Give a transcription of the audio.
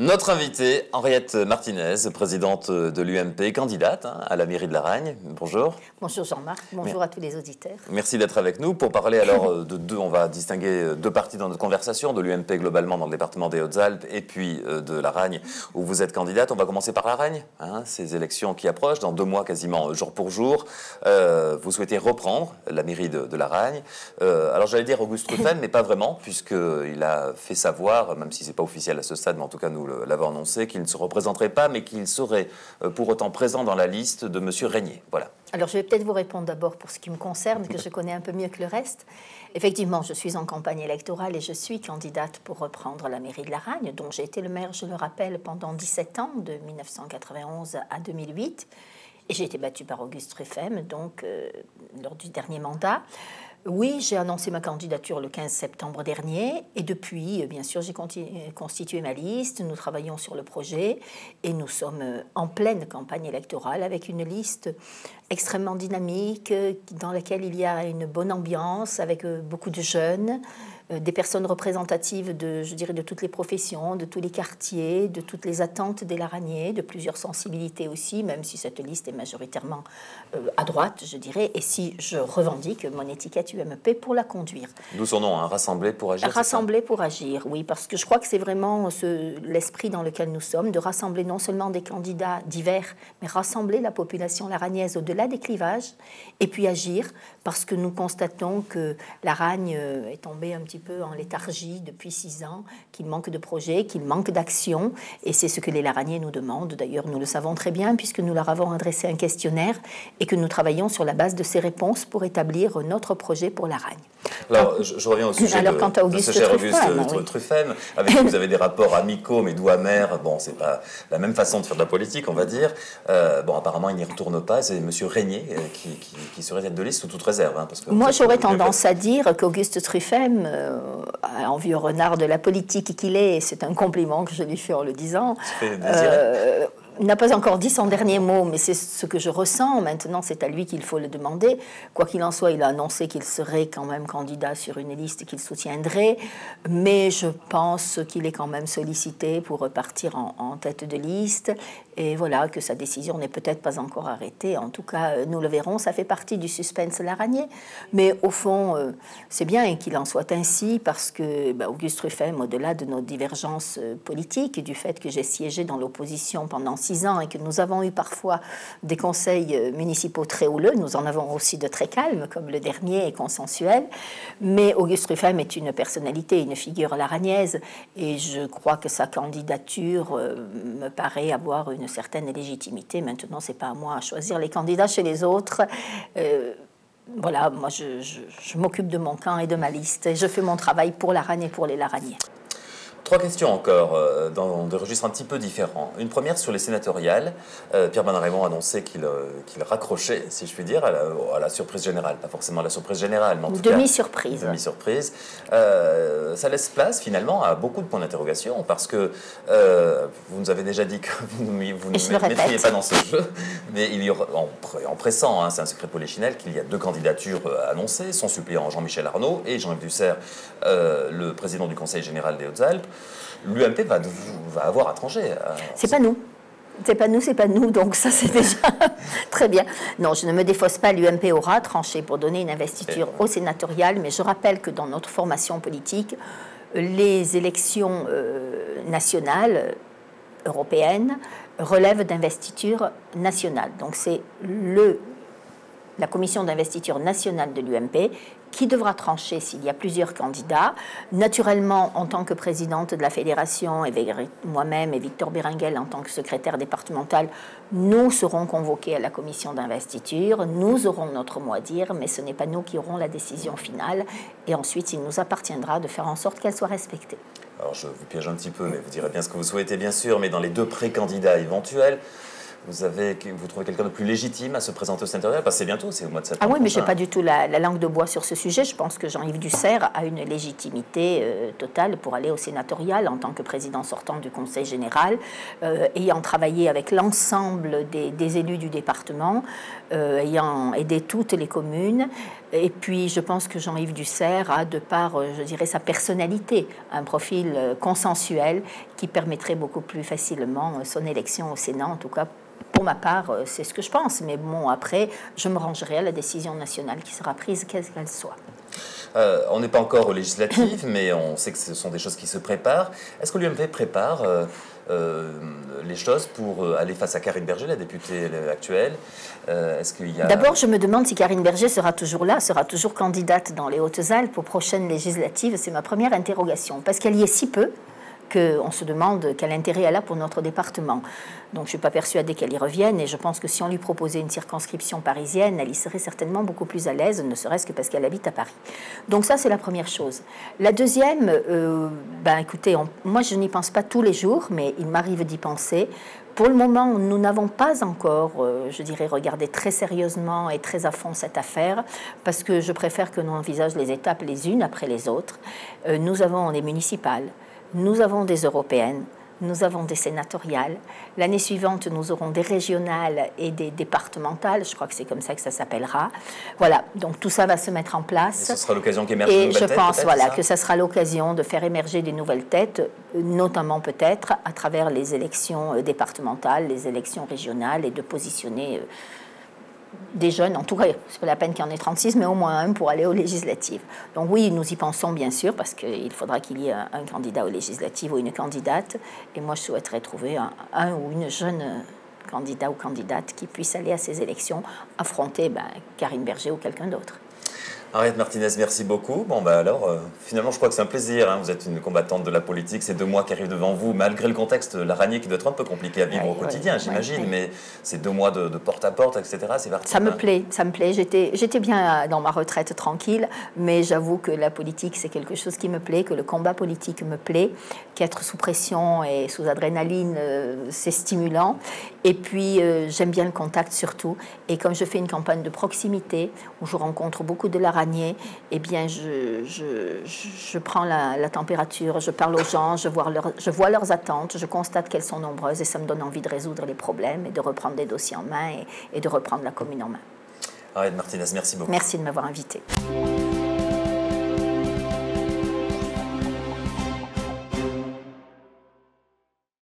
Notre invitée, Henriette Martinez, présidente de l'UMP, candidate à la mairie de Laragne. Bonjour. Bonjour Jean-Marc, bonjour à tous les auditeurs. Merci d'être avec nous pour parler alors de deux, on va distinguer deux parties dans notre conversation, de l'UMP globalement dans le département des Hautes-Alpes et puis de Laragne où vous êtes candidate. On va commencer par Laragne, ces élections qui approchent dans 2 mois quasiment jour pour jour. Vous souhaitez reprendre la mairie de Laragne. Alors j'allais dire Auguste Truffem, mais pas vraiment, puisqu'il a fait savoir, même si ce n'est pas officiel à ce stade, mais en tout cas nous l'avons annoncé, qu'il ne se représenterait pas, mais qu'il serait pour autant présent dans la liste de M. Régnier. Voilà. Alors, je vais peut-être vous répondre d'abord pour ce qui me concerne, que je connais un peu mieux que le reste. Effectivement, je suis en campagne électorale et je suis candidate pour reprendre la mairie de Laragne, dont j'ai été le maire, je le rappelle, pendant 17 ans, de 1991 à 2008. Et j'ai été battue par Auguste Truffem, donc, lors du dernier mandat. Oui, j'ai annoncé ma candidature le 15 septembre dernier et depuis, bien sûr, j'ai constitué ma liste. Nous travaillons sur le projet et nous sommes en pleine campagne électorale avec une liste extrêmement dynamique dans laquelle il y a une bonne ambiance avec beaucoup de jeunes, des personnes représentatives de, je dirais, de toutes les professions, de tous les quartiers, de toutes les attentes des Laraniers, de plusieurs sensibilités aussi, même si cette liste est majoritairement à droite, je dirais, et si je revendique mon étiquette UMP pour la conduire. D'où son nom, Rassembler pour agir. Rassembler pour agir, oui, parce que je crois que c'est vraiment l'esprit dans lequel nous sommes, de rassembler non seulement des candidats divers, mais rassembler la population laragnaise au-delà des clivages, et puis agir, parce que nous constatons que Laragne est tombée un petit peu en léthargie depuis 6 ans, qu'il manque de projets, qu'il manque d'action, et c'est ce que les Laragnais nous demandent. D'ailleurs, nous le savons très bien, puisque nous leur avons adressé un questionnaire et que nous travaillons sur la base de ces réponses pour établir notre projet pour Laragne. Alors, je reviens au sujet de ce cher Auguste Truffem, avec qui vous avez des rapports amicaux, mais doux amers. Bon, c'est pas la même façon de faire de la politique, on va dire. Bon, apparemment, il n'y retourne pas. C'est M. Régnier qui serait tête de liste sous toute réserve. Parce que moi, j'aurais tendance à dire qu'Auguste Truffem, en vieux renard de la politique qu'il est, et c'est un compliment que je lui fais en le disant, n'a pas encore dit son dernier mot, mais c'est ce que je ressens. Maintenant, c'est à lui qu'il faut le demander. Quoi qu'il en soit, il a annoncé qu'il serait quand même candidat sur une liste qu'il soutiendrait, mais je pense qu'il est quand même sollicité pour repartir en tête de liste. Et voilà, que sa décision n'est peut-être pas encore arrêtée. En tout cas, nous le verrons. Ça fait partie du suspense laragnier. Mais au fond, c'est bien qu'il en soit ainsi parce que Auguste Truffem, au-delà de nos divergences politiques, du fait que j'ai siégé dans l'opposition pendant 6 ans et que nous avons eu parfois des conseils municipaux très houleux, nous en avons aussi de très calmes, comme le dernier est consensuel. Mais Auguste Truffem est une personnalité, une figure laragnaise, et je crois que sa candidature me paraît avoir une certaine légitimité. Maintenant, c'est pas à moi à choisir les candidats chez les autres. Voilà, moi, je m'occupe de mon camp et de ma liste, et je fais mon travail pour Laragne et pour les Laragnais. 3 questions encore, dans des registres un petit peu différents. Une première sur les sénatoriales. Pierre Bain-Raymond a annoncé qu'il raccrochait, si je puis dire, à la surprise générale. Pas forcément à la surprise générale, mais en tout cas... Demi-surprise. Demi-surprise. Ça laisse place, finalement, à beaucoup de points d'interrogation, parce que vous nous avez déjà dit que vous ne mettriez pas dans ce jeu, mais il y aura, en pressant, c'est un secret de polichinelle, qu'il y a 2 candidatures annoncées, son suppléant Jean-Michel Arnaud et Jean-Yves Dussert, le président du Conseil général des Hautes-Alpes. L'UMP va avoir à trancher. C'est pas nous. C'est pas nous, donc ça c'est déjà très bien. Non, je ne me défausse pas, l'UMP aura tranché pour donner une investiture au sénatorial, mais je rappelle que dans notre formation politique, les élections nationales, européennes, relèvent d'investiture nationale. Donc c'est la commission d'investiture nationale de l'UMP qui devra trancher s'il y a plusieurs candidats. Naturellement, en tant que présidente de la fédération, et moi-même et Victor Béringuel en tant que secrétaire départemental, nous serons convoqués à la commission d'investiture, nous aurons notre mot à dire, mais ce n'est pas nous qui aurons la décision finale. Et ensuite, il nous appartiendra de faire en sorte qu'elle soit respectée. Alors, je vous piège un petit peu, mais vous direz bien ce que vous souhaitez, bien sûr, mais dans les 2 pré-candidats éventuels, vous trouvez quelqu'un de plus légitime à se présenter au sénatorial? Parce que c'est bientôt, c'est au mois de septembre. Ah oui, mais je n'ai pas du tout la langue de bois sur ce sujet. Je pense que Jean-Yves Dussert a une légitimité totale pour aller au sénatorial en tant que président sortant du Conseil général, ayant travaillé avec l'ensemble des élus du département, ayant aidé toutes les communes. Et puis, je pense que Jean-Yves Dussert a, de par, je dirais, sa personnalité, un profil consensuel qui permettrait beaucoup plus facilement son élection au Sénat. En tout cas, pour ma part, c'est ce que je pense. Mais bon, après, je me rangerai à la décision nationale qui sera prise, quelle qu'elle soit. On n'est pas encore aux législatives, mais on sait que ce sont des choses qui se préparent. Est-ce que l'UMP prépare les choses pour aller face à Karine Berger, la députée actuelle? Est-ce qu'il y a... D'abord, je me demande si Karine Berger sera toujours là, sera toujours candidate dans les Hautes-Alpes aux prochaines législatives. C'est ma première interrogation, parce qu'elle y est si peu qu'on se demande quel intérêt elle a pour notre département. Donc je ne suis pas persuadée qu'elle y revienne, et je pense que si on lui proposait une circonscription parisienne, elle y serait certainement beaucoup plus à l'aise, ne serait-ce que parce qu'elle habite à Paris. Donc ça, c'est la première chose. La deuxième, écoutez, moi je n'y pense pas tous les jours, mais il m'arrive d'y penser. Pour le moment, nous n'avons pas encore, je dirais, regardé très sérieusement et très à fond cette affaire, parce que je préfère que l'on envisage les étapes les unes après les autres. Nous avons des municipales, nous avons des européennes, nous avons des sénatoriales. L'année suivante, nous aurons des régionales et des départementales. Je crois que c'est comme ça que ça s'appellera. Voilà, donc tout ça va se mettre en place. Et ce sera l'occasion qu'émerge de nouvelles têtes. Et je pense que ça sera l'occasion de faire émerger des nouvelles têtes, notamment peut-être à travers les élections départementales, les élections régionales, et de positionner des jeunes, en tout cas, c'est pas la peine qu'il y en ait 36, mais au moins un pour aller aux législatives. Donc oui, nous y pensons bien sûr, parce qu'il faudra qu'il y ait un candidat aux législatives ou une candidate, et moi je souhaiterais trouver un ou une jeune candidat ou candidate qui puisse aller à ces élections, affronter Karine Berger ou quelqu'un d'autre. Henriette Martinez, merci beaucoup. Bon, alors, finalement, je crois que c'est un plaisir. Hein. Vous êtes une combattante de la politique. Ces 2 mois qui arrivent devant vous, malgré le contexte l'araignée qui doit être un peu compliqué à vivre au quotidien, j'imagine. Mais ces 2 mois de porte-à-porte, etc., c'est parti. Ça me plaît, ça me plaît. J'étais bien dans ma retraite tranquille, mais j'avoue que la politique, c'est quelque chose qui me plaît, que le combat politique me plaît, qu'être sous pression et sous adrénaline, c'est stimulant. Et puis, j'aime bien le contact surtout. Et comme je fais une campagne de proximité, où je rencontre beaucoup de l'araignée, eh bien, je prends la température, je parle aux gens, je vois leurs attentes, je constate qu'elles sont nombreuses, et ça me donne envie de résoudre les problèmes et de reprendre des dossiers en main et de reprendre la commune en main. Henriette Martinez, merci beaucoup. Merci de m'avoir invitée.